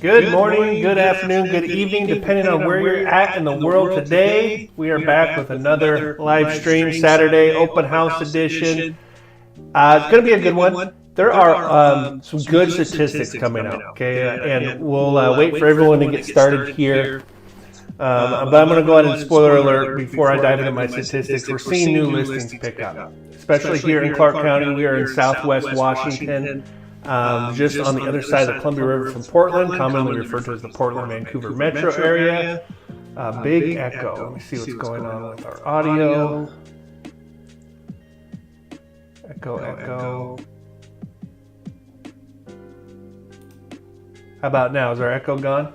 Good morning, good afternoon, good evening, depending on where you're at in the world today. We are back with another live stream Saturday open house edition. It's going to be a good one. There are some good statistics coming out, okay? And we'll wait for everyone to get started here. But I'm going to go ahead and spoiler alert before I dive into my statistics. We're seeing new listings pick up, especially here in Clark County. We are in Southwest Washington. Just on the other side of the Columbia River from Portland, commonly referred to as the Portland-Vancouver metro area. Big echo. Let me see what's going on with our audio. Echo. How about now? Is our echo gone?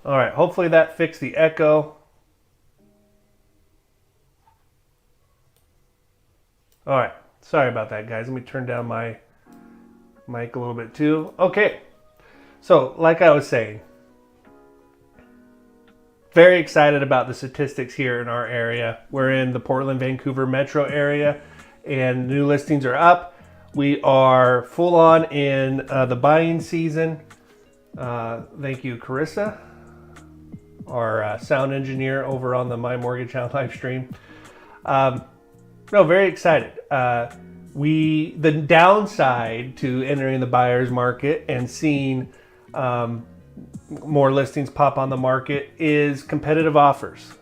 All right, hopefully that fixed the echo. All right, sorry about that, guys. Let me turn down my mic a little bit too. Okay, so like I was saying, very excited about the statistics here in our area. We're in the Portland-Vancouver metro area, and new listings are up. We are full on in the buying season. Thank you, Carissa, our sound engineer over on the My Mortgage Hound live stream. No, very excited. The downside to entering the buyer's market and seeing more listings pop on the market is competitive offers.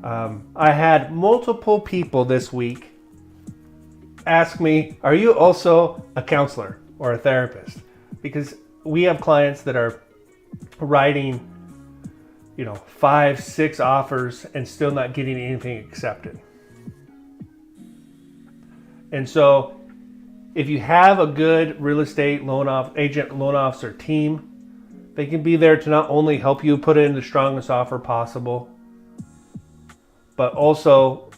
I had multiple people this week ask me, are you also a counselor or a therapist? Because we have clients that are writing 5, 6 offers and still not getting anything accepted. And so if you have a good real estate loan officer team, they can be there to not only help you put in the strongest offer possible, but also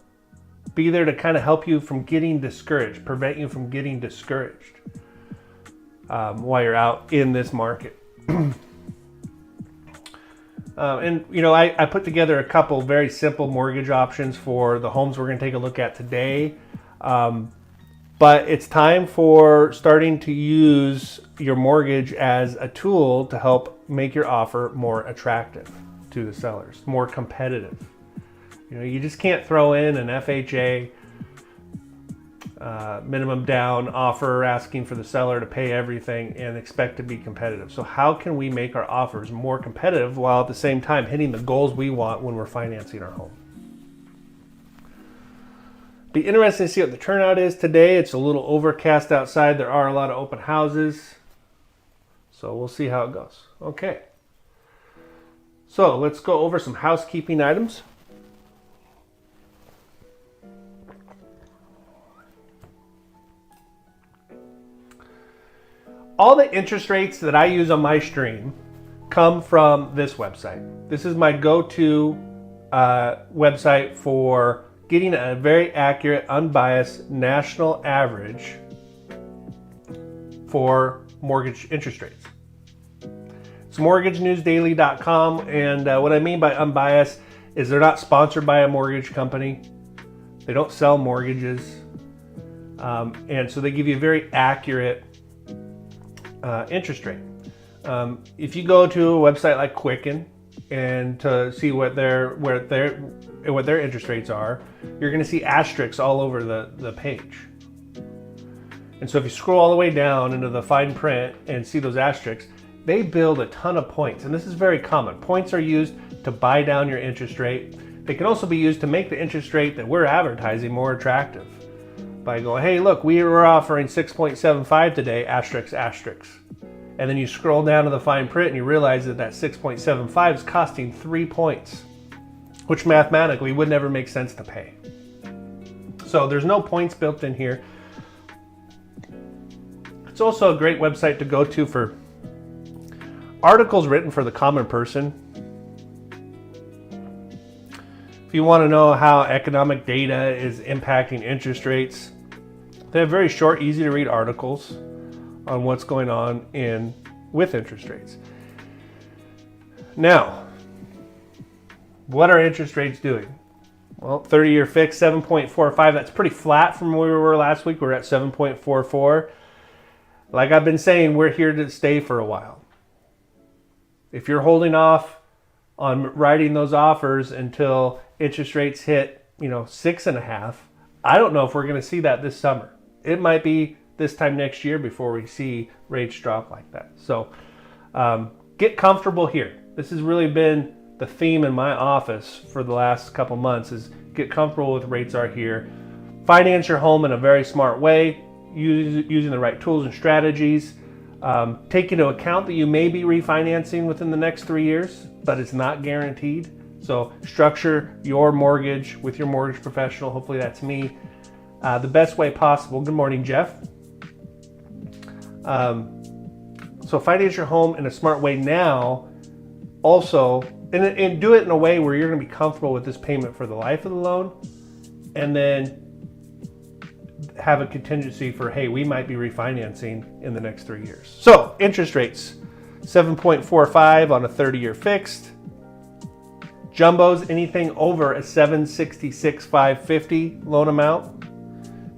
be there to kind of help you from getting discouraged, prevent you from getting discouraged while you're out in this market. I put together a couple very simple mortgage options for the homes we're going to take a look at today. But it's time for starting to use your mortgage as a tool to help make your offer more attractive to the sellers, more competitive. You just can't throw in an FHA minimum down offer asking for the seller to pay everything and expect to be competitive. So how can we make our offers more competitive while at the same time hitting the goals we want when we're financing our home? Be interesting to see what the turnout is today. It's a little overcast outside. There are a lot of open houses. So we'll see how it goes. Okay. So let's go over some housekeeping items. All the interest rates that I use on my stream come from this website. This is my go-to website for getting a very accurate, unbiased national average for mortgage interest rates. It's mortgagenewsdaily.com, and what I mean by unbiased is they're not sponsored by a mortgage company. They don't sell mortgages, and so they give you a very accurate interest rate. If you go to a website like Quicken and to see what their interest rates are, you're going to see asterisks all over the page. And so if you scroll all the way down into the fine print and see those asterisks, they build a ton of points. And this is very common. Points are used to buy down your interest rate. They can also be used to make the interest rate that we're advertising more attractive by going, hey, look, we were offering 6.75 today, asterisks. And then you scroll down to the fine print and you realize that 6.75 is costing 3 points, which mathematically would never make sense to pay. So there's no points built in here. It's also a great website to go to for articles written for the common person. If you want to know how economic data is impacting interest rates, they have very short, easy to read articles on what's going on with interest rates. Now, what are interest rates doing? Well, 30-year fixed, 7.45. That's pretty flat from where we were last week. We're at 7.44. Like I've been saying, we're here to stay for a while. If you're holding off on writing those offers until interest rates hit, 6.5, I don't know if we're going to see that this summer. It might be this time next year before we see rates drop like that. So get comfortable here. This has really been the theme in my office for the last couple months, is get comfortable with rates are here. Finance your home in a very smart way, using the right tools and strategies. Take into account that you may be refinancing within the next 3 years, but it's not guaranteed. So structure your mortgage with your mortgage professional. Hopefully that's me. The best way possible. Good morning, Jeff. So finance your home in a smart way now. Also, and do it in a way where you're going to be comfortable with this payment for the life of the loan, and then have a contingency for, hey, we might be refinancing in the next 3 years. So interest rates, 7.45 on a 30-year fixed. Jumbos, anything over a 766,550 loan amount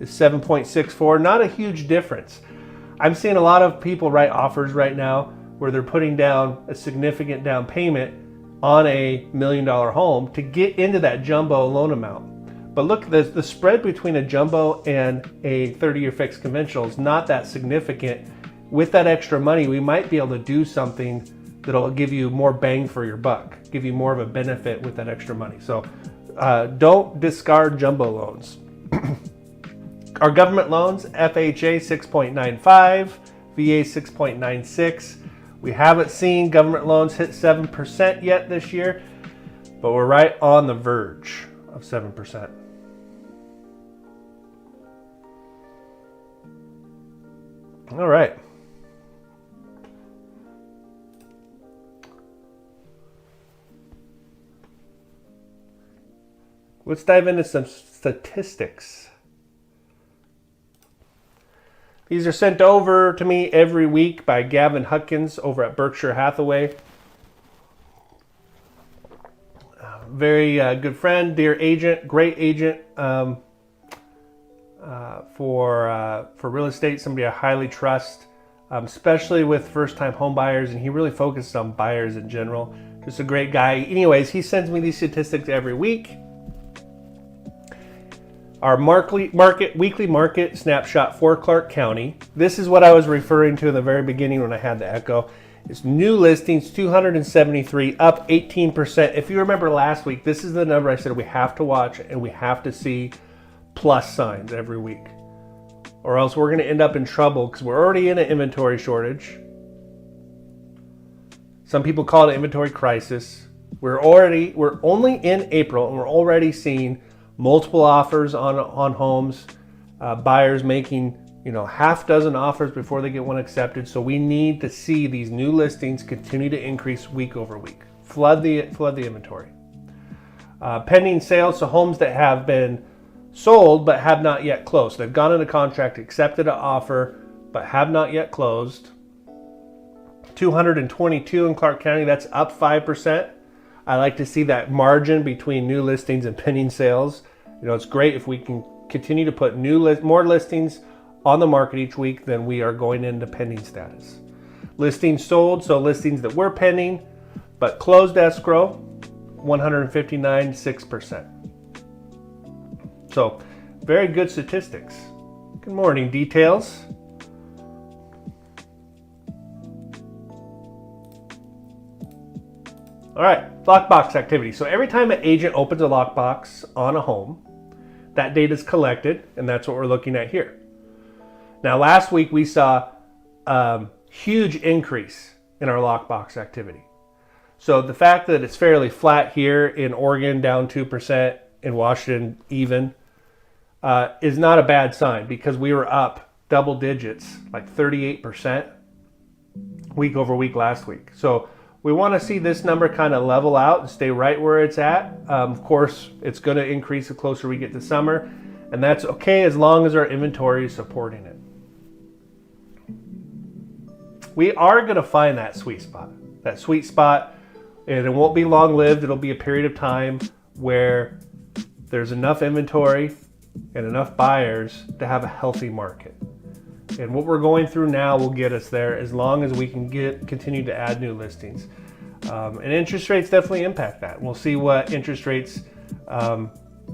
is 7.64. Not a huge difference. I'm seeing a lot of people write offers right now where they're putting down a significant down payment on a $1 million home to get into that jumbo loan amount. But look, the spread between a jumbo and a 30-year fixed conventional is not that significant. With that extra money, we might be able to do something that'll give you more bang for your buck, give you more of a benefit with that extra money. So don't discard jumbo loans. Our government loans, FHA 6.95, VA 6.96. We haven't seen government loans hit 7% yet this year, but we're right on the verge of 7%. All right. Let's dive into some statistics. These are sent over to me every week by Gavin Huckins over at Berkshire Hathaway. Very good friend, dear agent, great agent for real estate, somebody I highly trust, especially with first-time home buyers, and he really focuses on buyers in general. Just a great guy. Anyways, he sends me these statistics every week. Our weekly market snapshot for Clark County. This is what I was referring to in the very beginning when I had the echo. It's new listings, 273, up 18%. If you remember last week, this is the number I said we have to watch and we have to see plus signs every week, or else we're going to end up in trouble because we're already in an inventory shortage. Some people call it an inventory crisis. We're only in April and we're already seeing multiple offers on homes, buyers making half dozen offers before they get one accepted. So we need to see these new listings continue to increase week over week. Flood the inventory. Pending sales, so homes that have been sold but have not yet closed. They've gone into contract, accepted an offer, but have not yet closed. 222 in Clark County. That's up 5%. I like to see that margin between new listings and pending sales. It's great if we can continue to put more listings on the market each week than we are going into pending status. Listings sold, so listings that were pending but closed escrow, 159, 6%. So very good statistics. Good morning, details. All right, lockbox activity. So every time an agent opens a lockbox on a home, that data is collected, and that's what we're looking at here. Now, last week we saw a huge increase in our lockbox activity. So the fact that it's fairly flat here in Oregon, down 2%, in Washington, even, is not a bad sign, because we were up double digits, like 38% week over week last week. So we want to see this number kind of level out and stay right where it's at. Of course, it's going to increase the closer we get to summer, and that's okay as long as our inventory is supporting it. We are going to find that sweet spot, and it won't be long-lived. It'll be a period of time where there's enough inventory and enough buyers to have a healthy market. And what we're going through now will get us there as long as we can continue to add new listings. And interest rates definitely impact that. We'll see what interest rates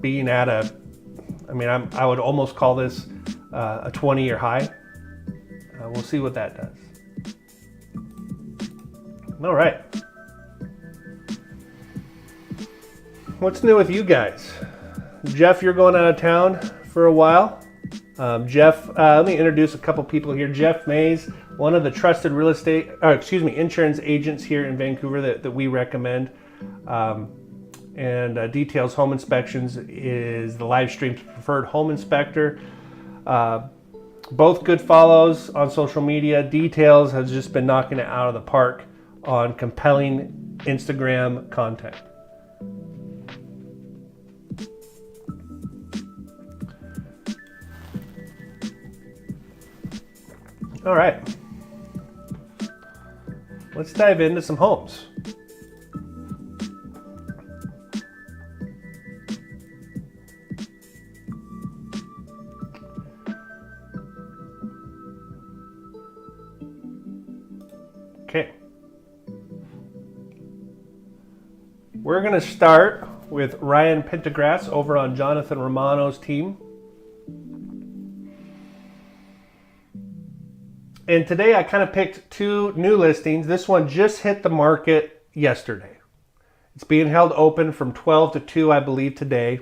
being at I would almost call this a 20-year high. We'll see what that does. All right. What's new with you guys? Jeff, you're going out of town for a while. Jeff, let me introduce a couple people here. Jeff Mays, one of the trusted insurance agents here in Vancouver that we recommend. And Details Home Inspections is the live stream's preferred home inspector. Both good follows on social media. Details has just been knocking it out of the park on compelling Instagram content. All right, let's dive into some homes. Okay, we're going to start with Ryan Pendergrass over on Jonathan Romano's team. And today I kind of picked two new listings. This one just hit the market yesterday. It's being held open from 12 to 2, I believe, today.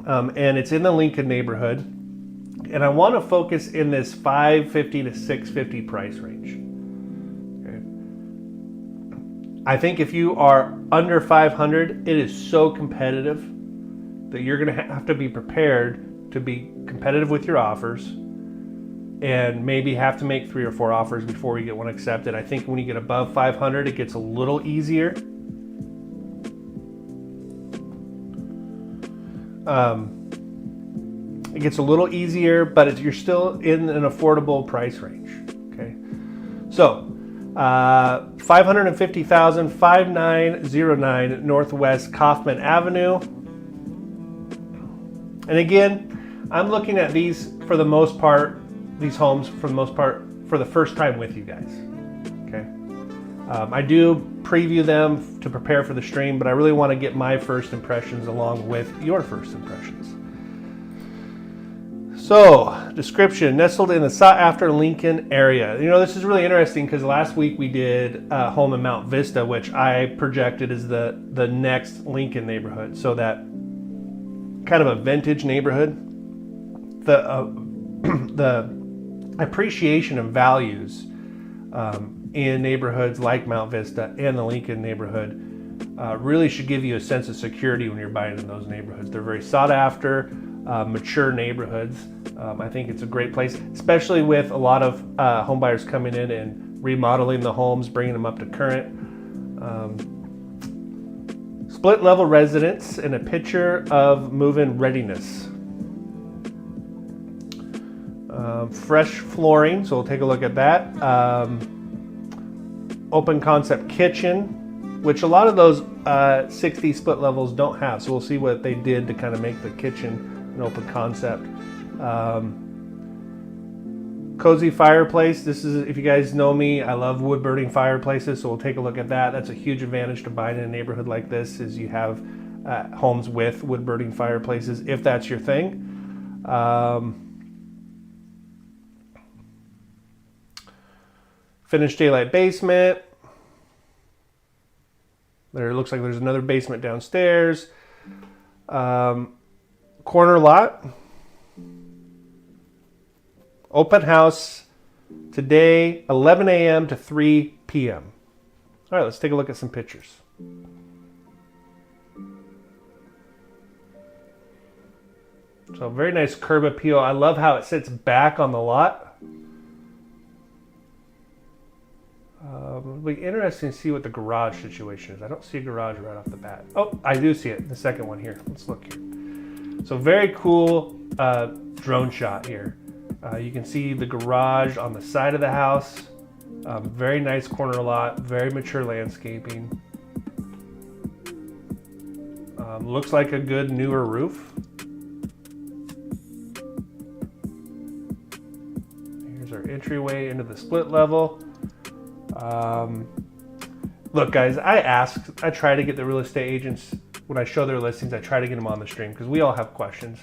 And it's in the Lincoln neighborhood. And I want to focus in this $550 to $650 price range. Okay. I think if you are under 500, it is so competitive that you're going to have to be prepared to be competitive with your offers. And maybe have to make 3 or 4 offers before you get one accepted. I think when you get above 500, it gets a little easier. It gets a little easier, but you're still in an affordable price range. Okay, so $550,000, 5909 Northwest Kaufman Avenue. And again, I'm looking at these for the most part. These homes, for the most part, for the first time with you guys. Okay, I do preview them to prepare for the stream, but I really want to get my first impressions along with your first impressions. So, description: nestled in the sought-after Lincoln area. You know, this is really interesting because last week we did a home in Mount Vista, which I projected as the next Lincoln neighborhood. So that kind of a vintage neighborhood. The appreciation of values in neighborhoods like Mount Vista and the Lincoln neighborhood really should give you a sense of security when you're buying in those neighborhoods. They're very sought after, mature neighborhoods. I think it's a great place, especially with a lot of home buyers coming in and remodeling the homes, bringing them up to current. Split level residence and a picture of move-in readiness. Fresh flooring, so we'll take a look at that. Open concept kitchen, which a lot of those 60 split levels don't have, so we'll see what they did to kind of make the kitchen an open concept. Cozy fireplace. This is, if you guys know me, I love wood burning fireplaces, so we'll take a look at that. That's a huge advantage to buying in a neighborhood like this, is you have homes with wood burning fireplaces, if that's your thing. Finished daylight basement. There looks like there's another basement downstairs. Corner lot. Open house today, 11 a.m. to 3 p.m. All right, let's take a look at some pictures. So very nice curb appeal. I love how it sits back on the lot. It'll be interesting to see what the garage situation is. I don't see a garage right off the bat. Oh, I do see it. The second one here. Let's look here. So very cool drone shot here. You can see the garage on the side of the house. Very nice corner lot. Very mature landscaping. Looks like a good newer roof. entryway into the split level. Look, guys, I try to get the real estate agents, when I show their listings, I try to get them on the stream because we all have questions.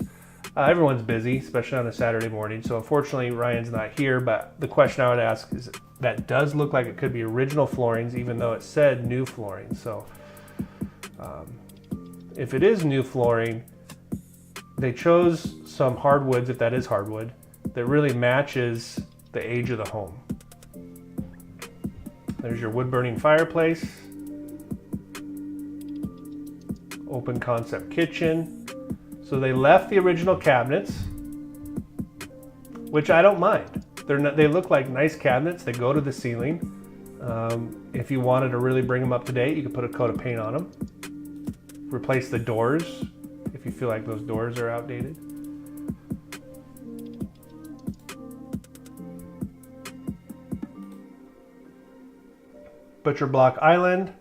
Everyone's busy, especially on a Saturday morning. So unfortunately, Ryan's not here, but the question I would ask is, that does look like it could be original floorings, even though it said new flooring. So if it is new flooring, they chose some hardwoods, if that is hardwood, that really matches the age of the home. There's your wood-burning fireplace, open concept kitchen. So they left the original cabinets, which I don't mind. They look like nice cabinets. They go to the ceiling. If you wanted to really bring them up to date, you could put a coat of paint on them. Replace the doors if you feel like those doors are outdated. Butcher block island.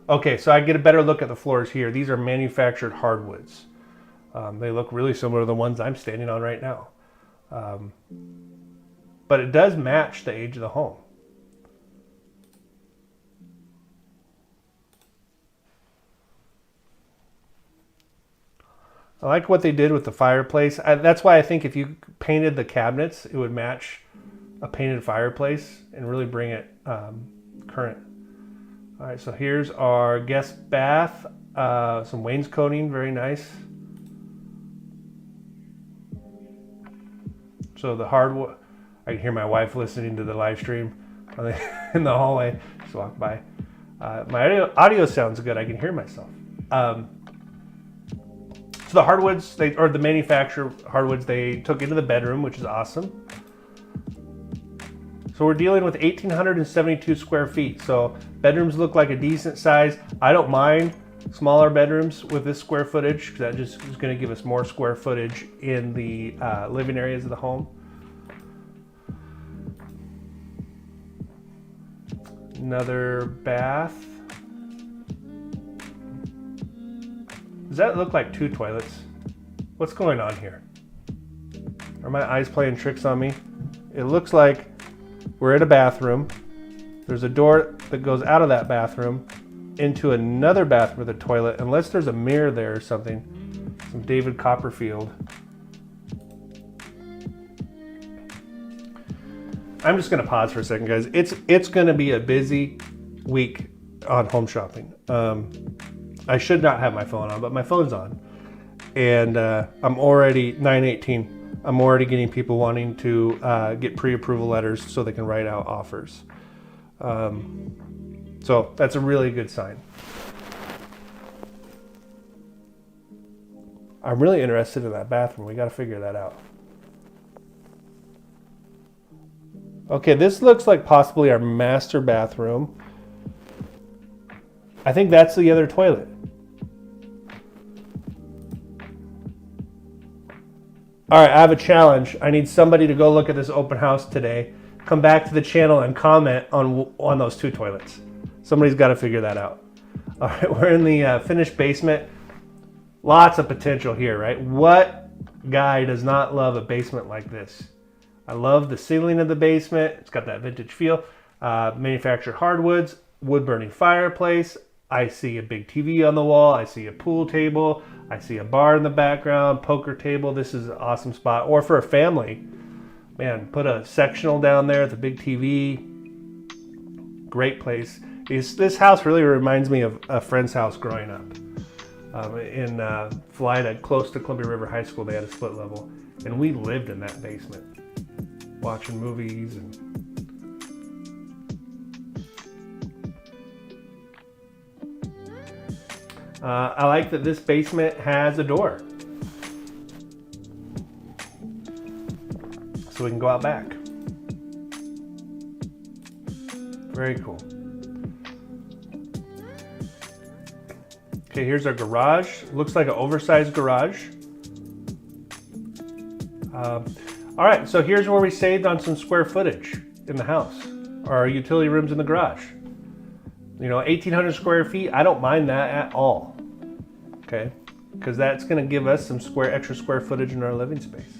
Okay, so I get a better look at the floors here. These are manufactured hardwoods. They look really similar to the ones I'm standing on right now. But it does match the age of the home. I like what they did with the fireplace. That's why I think if you painted the cabinets, it would match a painted fireplace and really bring it current. All right, so here's our guest bath. Some wainscoting, very nice. So the hardwood, I can hear my wife listening to the live stream in the hallway. Just walk by. My audio sounds good. I can hear myself. So the hardwoods, the manufacturer hardwoods, they took into the bedroom, which is awesome. So we're dealing with 1,872 square feet. So bedrooms look like a decent size. I don't mind smaller bedrooms with this square footage, because that just is going to give us more square footage in the living areas of the home. Another bath. Does that look like 2 toilets? What's going on here? Are my eyes playing tricks on me? It looks like we're in a bathroom. There's a door that goes out of that bathroom into another bathroom with a toilet, unless there's a mirror there or something. Some David Copperfield. I'm just gonna pause for a second, guys. It's gonna be a busy week on home shopping. I should not have my phone on, but my phone's on. And I'm already 9:18. I'm already getting people wanting to get pre-approval letters so they can write out offers. So that's a really good sign. I'm really interested in that bathroom. We got to figure that out. Okay, this looks like possibly our master bathroom. I think that's the other toilet. All right, I have a challenge. I need somebody to go look at this open house today, come back to the channel and comment on those 2 toilets. Somebody's got to figure that out. All right, we're in the finished basement. Lots of potential here, right? What guy does not love a basement like this? I love the ceiling of the basement. It's got that vintage feel. Manufactured hardwoods, wood burning fireplace. I see a big TV on the wall. I see a pool table. I see a bar in the background, poker table. This is an awesome spot. Or for a family, man, put a sectional down there with a big TV. Great place. This house really reminds me of a friend's house growing up. In Florida, close to Columbia River High School, they had a split level. And we lived in that basement, watching movies and I like that this basement has a door, so we can go out back. Very cool. Okay, here's our garage. Looks like an oversized garage. All right, so here's where we saved on some square footage in the house. Our utility rooms in the garage. 1,800 square feet, I don't mind that at all, okay? Because that's gonna give us some extra square footage in our living space.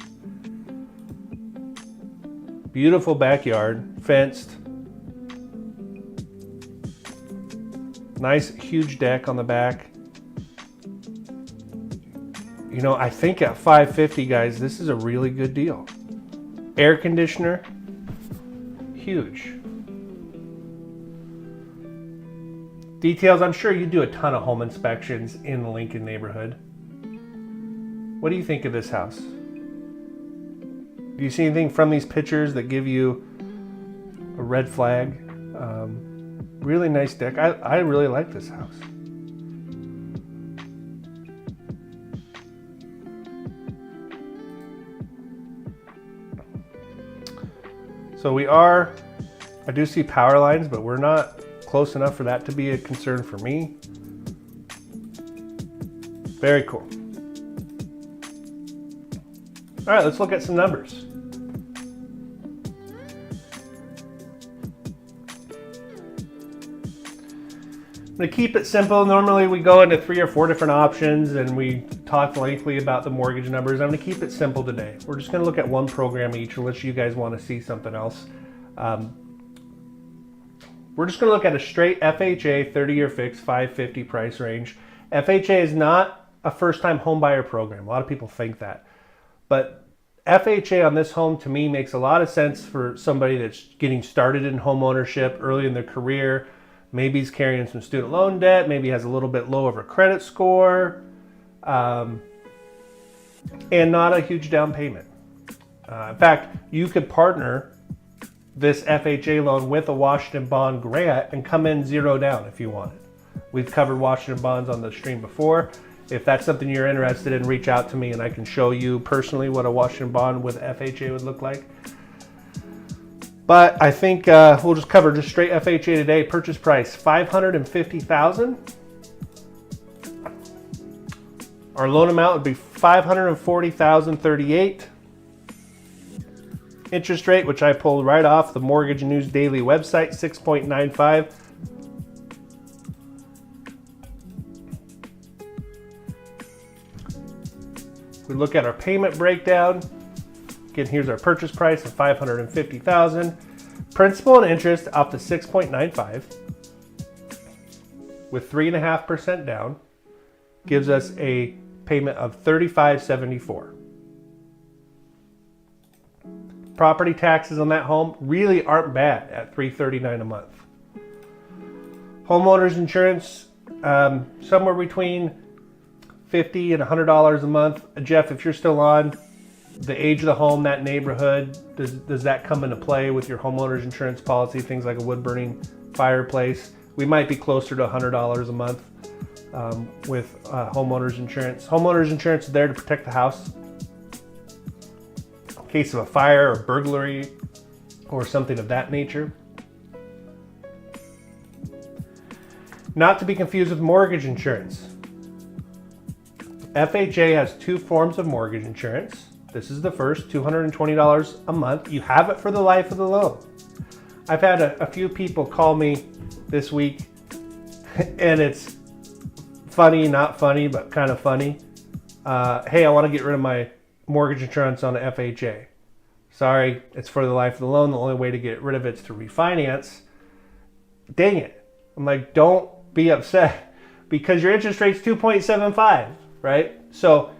Beautiful backyard, fenced. Nice huge deck on the back. You know, I think at $550, guys, this is a really good deal. Air conditioner, huge. Details, I'm sure you do a ton of home inspections in the Lincoln neighborhood. What do you think of this house? Do you see anything from these pictures that give you a red flag? Really nice deck. I really like this house. So I do see power lines, but we're not close enough for that to be a concern for me. Very cool. All right, let's look at some numbers. I'm going to keep it simple. Normally we go into 3 or 4 different options and we talk lengthily about the mortgage numbers. I'm going to keep it simple today. We're just going to look at one program each unless you guys want to see something else. We're just going to look at a straight FHA 30-year fixed 550 price range. FHA is not a first-time home buyer program. A lot of people think that. But FHA on this home to me makes a lot of sense for somebody that's getting started in home ownership early in their career. Maybe he's carrying some student loan debt, maybe has a little bit low of a credit score, and not a huge down payment. In fact, you could partner this FHA loan with a Washington bond grant and come in 0 down if you wanted. We've covered Washington bonds on the stream before. If that's something you're interested in, reach out to me and I can show you personally what a Washington bond with FHA would look like. But I think we'll just cover just straight FHA today. Purchase price $550,000. Our loan amount would be $540,038. Interest rate, which I pulled right off the Mortgage News Daily website, 6.95. We look at our payment breakdown. Again, here's our purchase price of $550,000. Principal and interest up to 6.95 with 3.5% down gives us a payment of $35.74. Property taxes on that home really aren't bad at $339 a month. Homeowners insurance, somewhere between $50 and $100 a month. Jeff, if you're still on, the age of the home, that neighborhood, does that come into play with your homeowner's insurance policy? Things like a wood burning fireplace. We might be closer to $100 a month with homeowner's insurance. Homeowner's insurance is there to protect the house in case of a fire or burglary or something of that nature. Not to be confused with mortgage insurance. FHA has 2 forms of mortgage insurance. This is the first, $220 a month. You have it for the life of the loan. I've had a few people call me this week, and it's funny, not funny, but kind of funny. Hey, I want to get rid of my mortgage insurance on the FHA. Sorry, it's for the life of the loan. The only way to get rid of it is to refinance. Dang it. I'm like, don't be upset because your interest rate's 2.75, right? So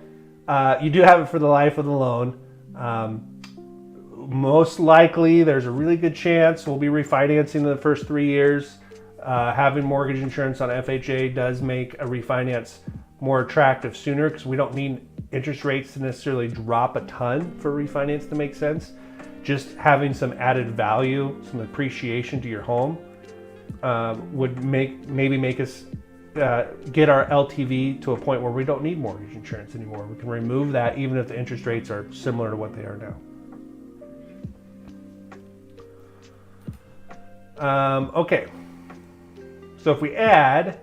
you do have it for the life of the loan. Most likely, there's a really good chance we'll be refinancing in the first 3 years. Having mortgage insurance on FHA does make a refinance more attractive sooner because we don't need interest rates to necessarily drop a ton for refinance to make sense. Just having some added value, some appreciation to your home would maybe make us get our LTV to a point where we don't need mortgage insurance anymore. We can remove that even if the interest rates are similar to what they are now. Okay, so if we add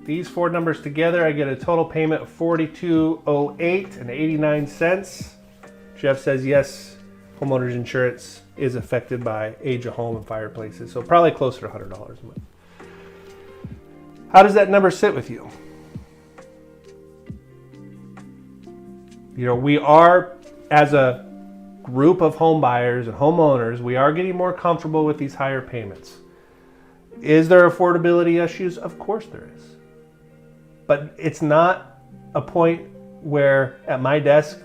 these 4 numbers together, I get a total payment of $42.08 Jeff says yes, homeowners insurance is affected by age of home and fireplaces, so probably closer to $100 a month. How does that number sit with you? You know, we are, as a group of home buyers and homeowners, we are getting more comfortable with these higher payments. Is there affordability issues? Of course there is. But it's not a point where at my desk,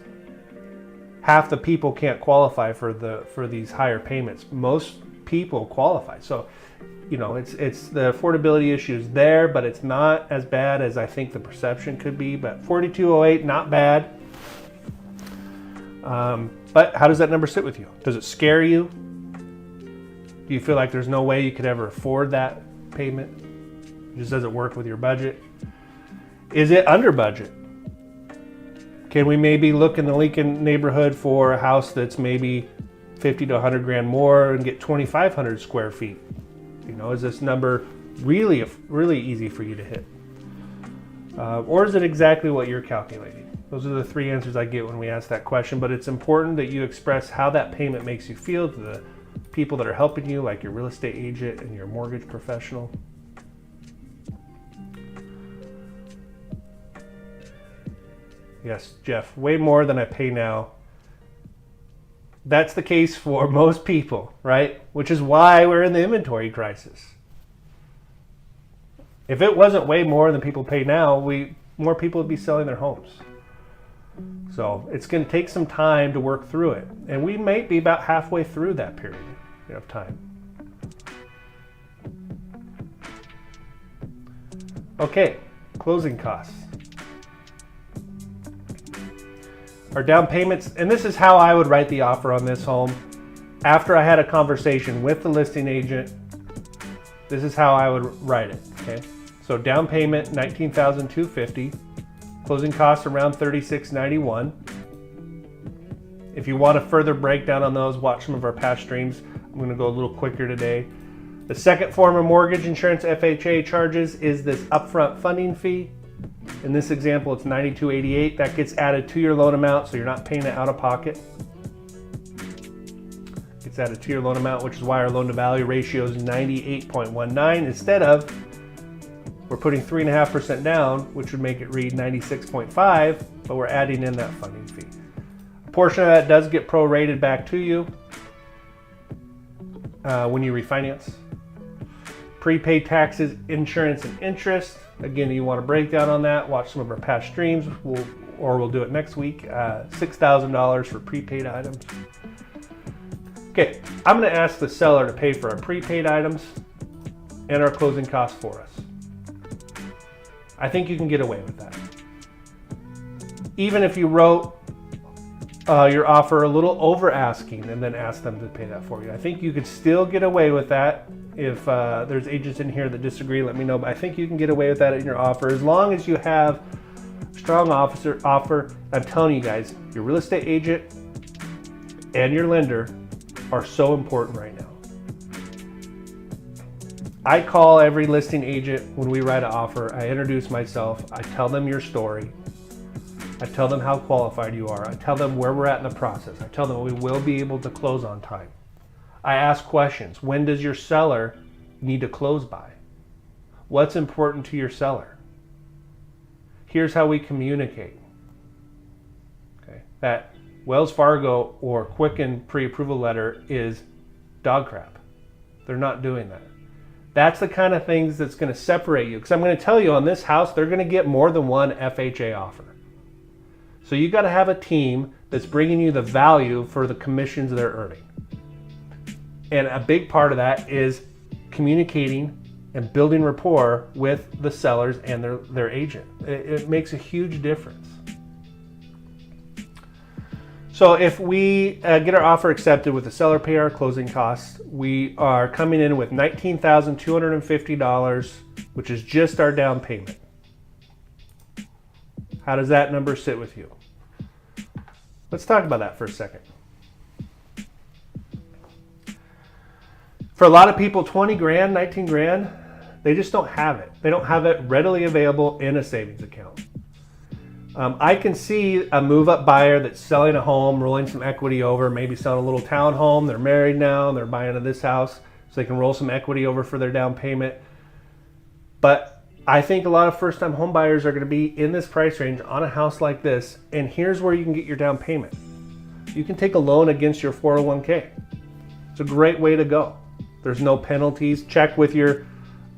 half the people can't qualify for these higher payments. Most people qualify. So, it's the affordability issues there, but it's not as bad as I think the perception could be. But 4208, not bad. But how does that number sit with you? Does it scare you? Do you feel like there's no way you could ever afford that payment? It just doesn't work with your budget? Is it under budget? Can we maybe look in the Lincoln neighborhood for a house that's maybe 50 to 100 grand more and get 2,500 square feet? Is this number really easy for you to hit? Or is it exactly what you're calculating? Those are the three answers I get when we ask that question, but it's important that you express how that payment makes you feel to the people that are helping you, like your real estate agent and your mortgage professional. Yes, Jeff, way more than I pay now. That's the case for most people, right? Which is why we're in the inventory crisis. If it wasn't way more than people pay now, more people would be selling their homes. So it's going to take some time to work through it. And we might be about halfway through that period of time. Okay, closing costs. Our down payments, and this is how I would write the offer on this home. After I had a conversation with the listing agent, this is how I would write it, okay? So down payment, $19,250. Closing costs around $36.91. If you want a further breakdown on those, watch some of our past streams. I'm going to go a little quicker today. The second form of mortgage insurance FHA charges is this upfront funding fee. In this example, it's $92.88. That gets added to your loan amount, so you're not paying it out of pocket. It's added to your loan amount, which is why our loan to value ratio is 98.19 instead of, we're putting 3.5% down, which would make it read 96.5, but we're adding in that funding fee. A portion of that does get prorated back to you when you refinance. Prepaid taxes, insurance, and interest. Again, you want a breakdown on that, watch some of our past streams, we'll do it next week. $6,000 for prepaid items. Okay, I'm going to ask the seller to pay for our prepaid items and our closing costs for us. I think you can get away with that. Even if you wrote your offer a little over asking and then ask them to pay that for you. I think you could still get away with that. If there's agents in here that disagree, let me know. But I think you can get away with that in your offer as long as you have a strong offer. I'm telling you guys, your real estate agent and your lender are so important right now. I call every listing agent when we write an offer. I introduce myself. I tell them your story. I tell them how qualified you are. I tell them where we're at in the process. I tell them we will be able to close on time. I ask questions. When does your seller need to close by? What's important to your seller? Here's how we communicate. Okay. That Wells Fargo or Quicken pre-approval letter is dog crap. They're not doing that. That's the kind of things that's going to separate you. Because I'm going to tell you on this house, they're going to get more than one FHA offer. So you got to have a team that's bringing you the value for the commissions they're earning. And a big part of that is communicating and building rapport with the sellers and their agent. It makes a huge difference. So if we get our offer accepted with the seller pay our closing costs, we are coming in with $19,250, which is just our down payment. How does that number sit with you? Let's talk about that for a second. For a lot of people, 20 grand, 19 grand, they just don't have it. They don't have it readily available in a savings account. I can see a move-up buyer that's selling a home, rolling some equity over, maybe selling a little townhome. They're married now, and they're buying into this house, so they can roll some equity over for their down payment. But I think a lot of first-time home buyers are going to be in this price range on a house like this, and here's where you can get your down payment. you can take a loan against your 401k. It's a great way to go. There's no penalties. Check with your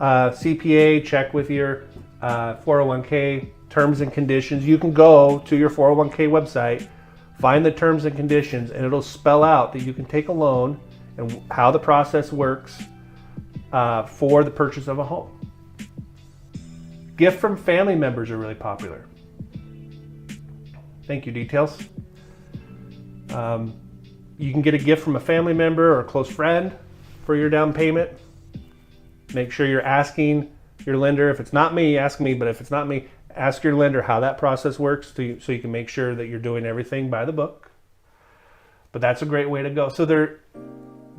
CPA, check with your 401k terms and conditions. You can go to your 401k website, find the terms and conditions, and it'll spell out that you can take a loan and how the process works for the purchase of a home. Gift from family members are really popular. Thank you, details. You can get a gift from a family member or a close friend for your down payment. Make sure you're asking your lender. If it's not me, ask me, but if it's not me, ask your lender how that process works so you can make sure that you're doing everything by the book. But that's a great way to go. So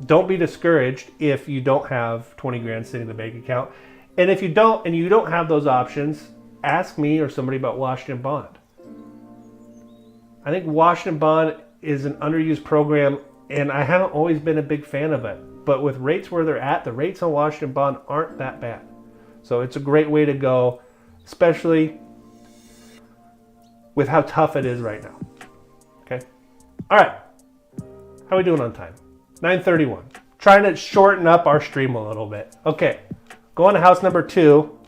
don't be discouraged if you don't have 20 grand sitting in the bank account. And if you don't have those options, ask me or somebody about Washington Bond. I think Washington Bond is an underused program, and I haven't always been a big fan of it. But with rates where they're at, the rates on Washington Bond aren't that bad. So it's a great way to go, especially with how tough it is right now. Okay? All right. How are we doing on time? 9:31. Trying to shorten up our stream a little bit. Okay. Going to house number 2.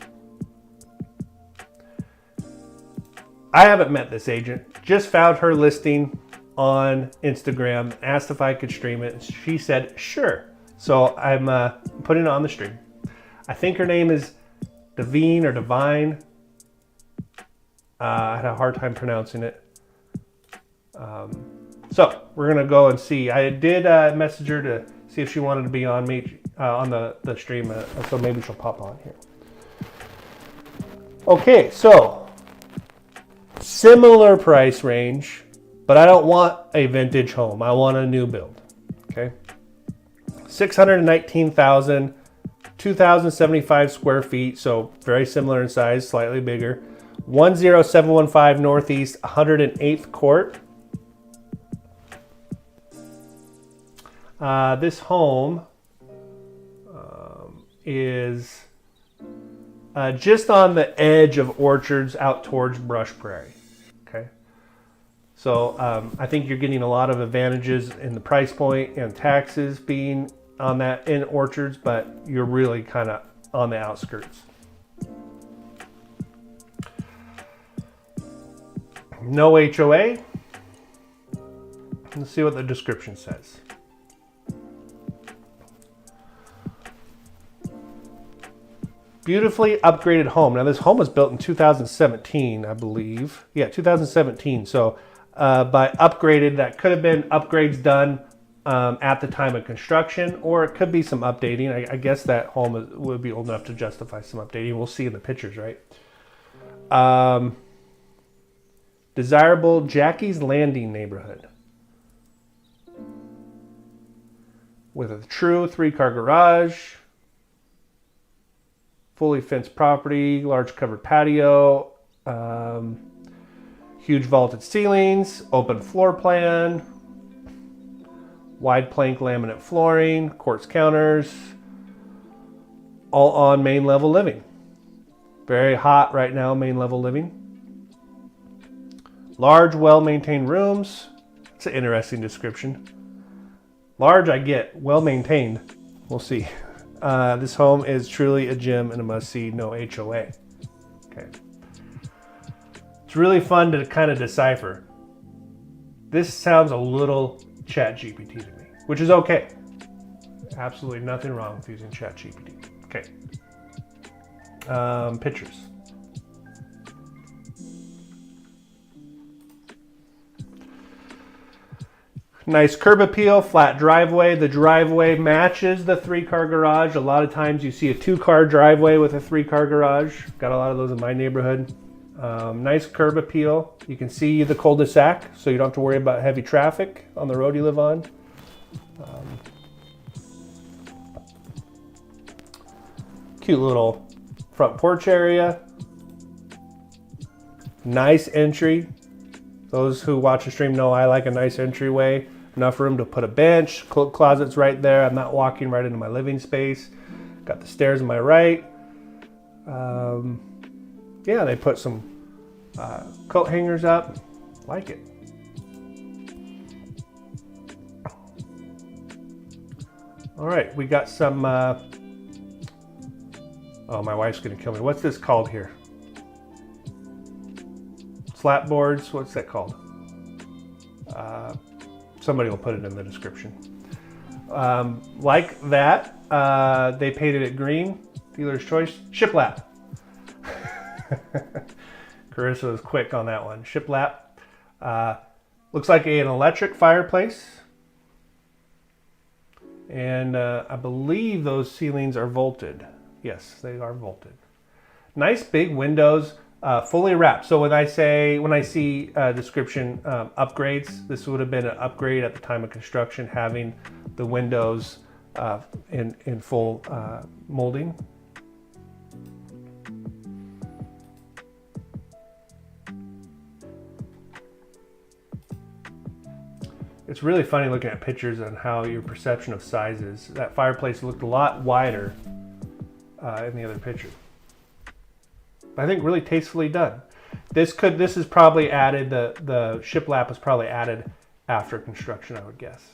I haven't met this agent. Just found her listing on Instagram, asked if I could stream it. She said, sure. So I'm putting it on the stream. I think her name is Devine or Divine. I had a hard time pronouncing it. So we're going to go and see. I did message her to see if she wanted to be on the stream. So maybe she'll pop on here. Okay, so similar price range, but I don't want a vintage home. I want a new build. Okay. 619,000, 2,075 square feet. So very similar in size, slightly bigger. 10715 Northeast 108th Court. This home is just on the edge of orchards out towards Brush Prairie. Okay. So I think you're getting a lot of advantages in the price point and taxes being on that in orchards, but you're really kind of on the outskirts. No HOA. Let's see what the description says. Beautifully upgraded home. Now this home was built in 2017, I believe. Yeah, 2017. So by upgraded, that could have been upgrades done at the time of construction, or it could be some updating. I guess that home would be old enough to justify some updating. We'll see in the pictures, right? Desirable Jackie's Landing neighborhood with a true 3-car garage, fully fenced property, large covered patio, huge vaulted ceilings, open floor plan, wide plank laminate flooring, quartz counters, all on main level living. Very hot right now, main level living. Large, well-maintained rooms. It's an interesting description. Large, I get. Well-maintained. We'll see. This home is truly a gem and a must-see. No HOA. Okay. It's really fun to kind of decipher. This sounds a little ChatGPT to me, which is okay. Absolutely nothing wrong with using ChatGPT. Okay. Pictures. Nice curb appeal, flat driveway. The driveway matches the 3-car garage. A lot of times you see a 2-car driveway with a 3-car garage. Got a lot of those in my neighborhood. Nice curb appeal. You can see the cul-de-sac, so you don't have to worry about heavy traffic on the road you live on. Cute little front porch area. Nice entry. Those who watch the stream know I like a nice entryway. Enough room to put a bench. Closet's right there. I'm not walking right into my living space. Got the stairs on my right. Yeah, they put some coat hangers up. Like it. All right, we got some, oh, my wife's gonna kill me. What's this called here? Slat boards, what's that called? Somebody will put it in the description. Like that, they painted it green, dealer's choice, shiplap. Carissa was quick on that one. Shiplap. Looks like an electric fireplace. And I believe those ceilings are vaulted. Yes, they are vaulted. Nice big windows, fully wrapped. So when I see description upgrades, this would have been an upgrade at the time of construction, having the windows in full molding. It's really funny looking at pictures and how your perception of size is. That fireplace looked a lot wider in the other picture. I think really tastefully done. This is probably added, the shiplap was probably added after construction, I would guess.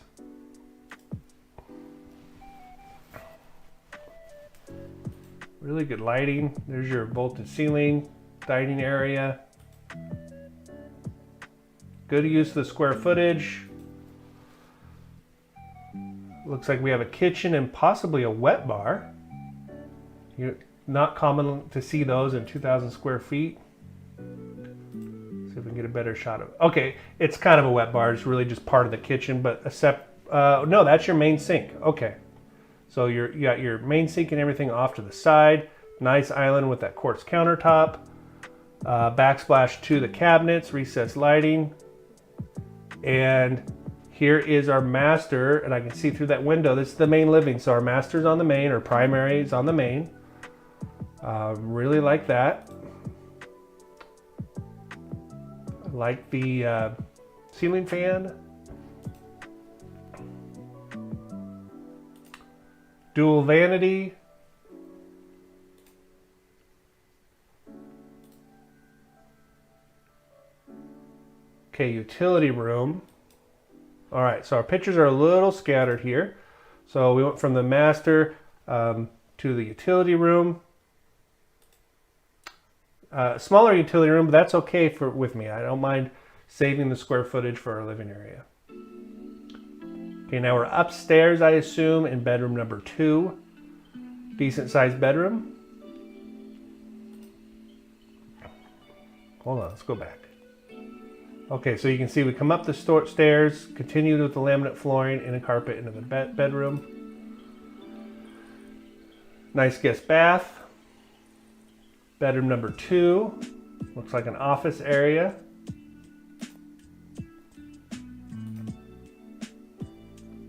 Really good lighting. There's your vaulted ceiling, dining area. Good use of the square footage. Looks like we have a kitchen and possibly a wet bar. Not common to see those in 2,000 square feet. See if we can get a better shot of it. Okay, it's kind of a wet bar. It's really just part of the kitchen, but no, that's your main sink. Okay, so you got your main sink and everything off to the side. Nice island with that quartz countertop. Backsplash to the cabinets, recessed lighting, and here is our master, and I can see through that window. This is the main living, so our master's on the main, or primary is on the main. Really like that. I like the ceiling fan. Dual vanity. Okay, utility room. All right, so our pictures are a little scattered here. So we went from the master to the utility room. Smaller utility room, but that's okay with me. I don't mind saving the square footage for our living area. Okay, now we're upstairs, I assume, in bedroom number 2. Decent sized bedroom. Hold on, let's go back. Okay, so you can see we come up the stairs, continue with the laminate flooring and a carpet into the bedroom. Nice guest bath. Bedroom number 2. Looks like an office area.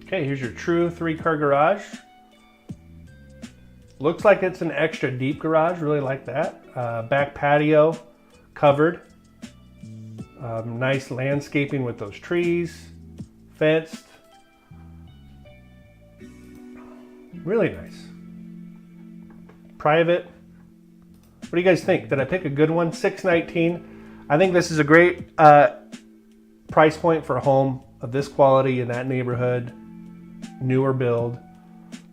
Okay, here's your true 3-car garage. Looks like it's an extra deep garage, really like that. Back patio, covered. Nice landscaping with those trees, fenced. Really nice. Private. What do you guys think? Did I pick a good one? $619. I think this is a great price point for a home of this quality in that neighborhood, newer build.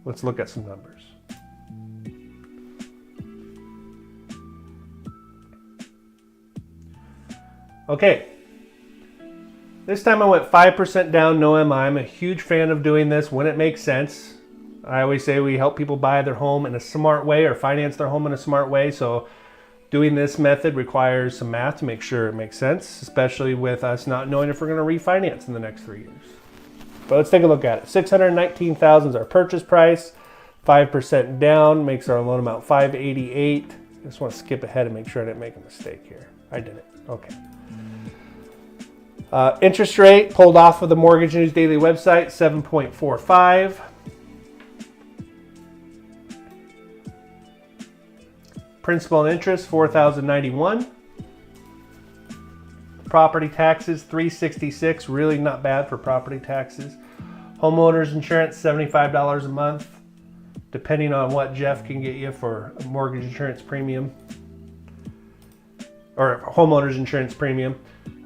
Let's look at some numbers. Okay, this time I went 5% down, no MI. I'm a huge fan of doing this when it makes sense. I always say we help people buy their home in a smart way or finance their home in a smart way. So doing this method requires some math to make sure it makes sense, especially with us not knowing if we're going to refinance in the next 3 years. But let's take a look at it. $619,000 is our purchase price. 5% down makes our loan amount $588. I just want to skip ahead and make sure I didn't make a mistake here. I did it. Okay. Interest rate pulled off of the Mortgage News Daily website, 7.45. Principal and interest, $4,091. Property taxes, $366. Really not bad for property taxes. Homeowners insurance, $75 a month, depending on what Jeff can get you for a mortgage insurance premium or homeowners insurance premium.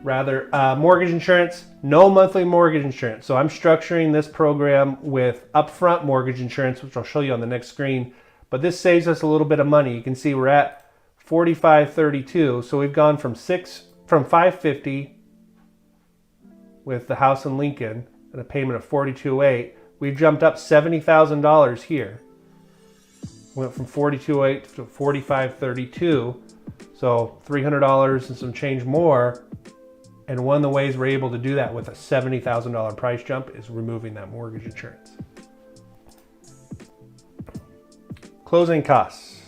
rather. Mortgage insurance, no monthly mortgage insurance. So I'm structuring this program with upfront mortgage insurance, which I'll show you on the next screen. But this saves us a little bit of money. You can see we're at $45.32. So we've gone from $550 with the house in Lincoln and a payment of $42.08. We've jumped up $70,000 here. Went from $42.08 to $45.32. So $300 and some change more. And one of the ways we're able to do that with a $70,000 price jump is removing that mortgage insurance. Closing costs.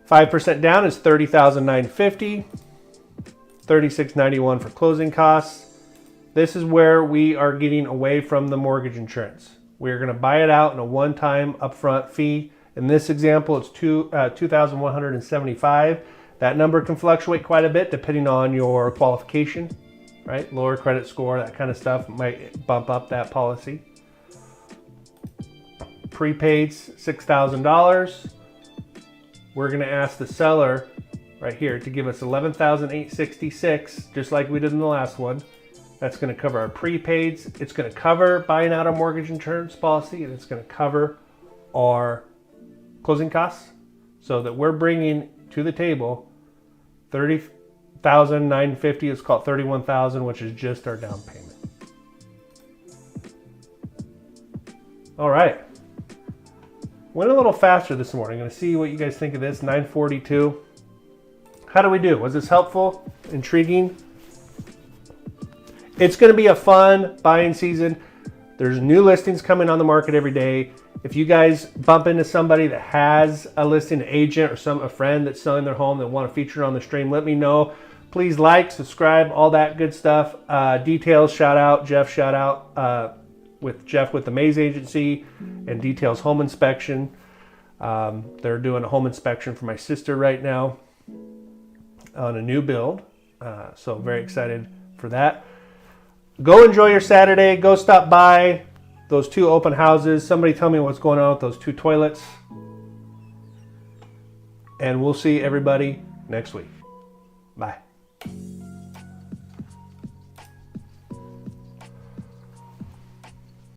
5% down is $30,950. $36.91 for closing costs. This is where we are getting away from the mortgage insurance. We're going to buy it out in a one-time upfront fee. In this example, it's $2,175. That number can fluctuate quite a bit depending on your qualification, right? Lower credit score, that kind of stuff might bump up that policy. Prepaids, $6,000. We're going to ask the seller right here to give us $11,866, just like we did in the last one. That's going to cover our prepaids. It's going to cover buying out our mortgage insurance policy, and it's going to cover our closing costs, so that we're bringing to the table $30,950. It's called $31,000, which is just our down payment. All right. Went a little faster this morning. I'm going to see what you guys think of this. 9:42. How do we do? Was this helpful? Intriguing? It's going to be a fun buying season. There's new listings coming on the market every day. If you guys bump into somebody that has a listing, an agent, or a friend that's selling their home that want to feature it on the stream, let me know. Please like, subscribe, all that good stuff. Details, shout out, Jeff, shout out with Jeff with the Maze Agency and Details Home Inspection. They're doing a home inspection for my sister right now on a new build. So very excited for that. Go enjoy your Saturday. Go stop by those 2 open houses. Somebody tell me what's going on with those 2 toilets. And we'll see everybody next week. Bye.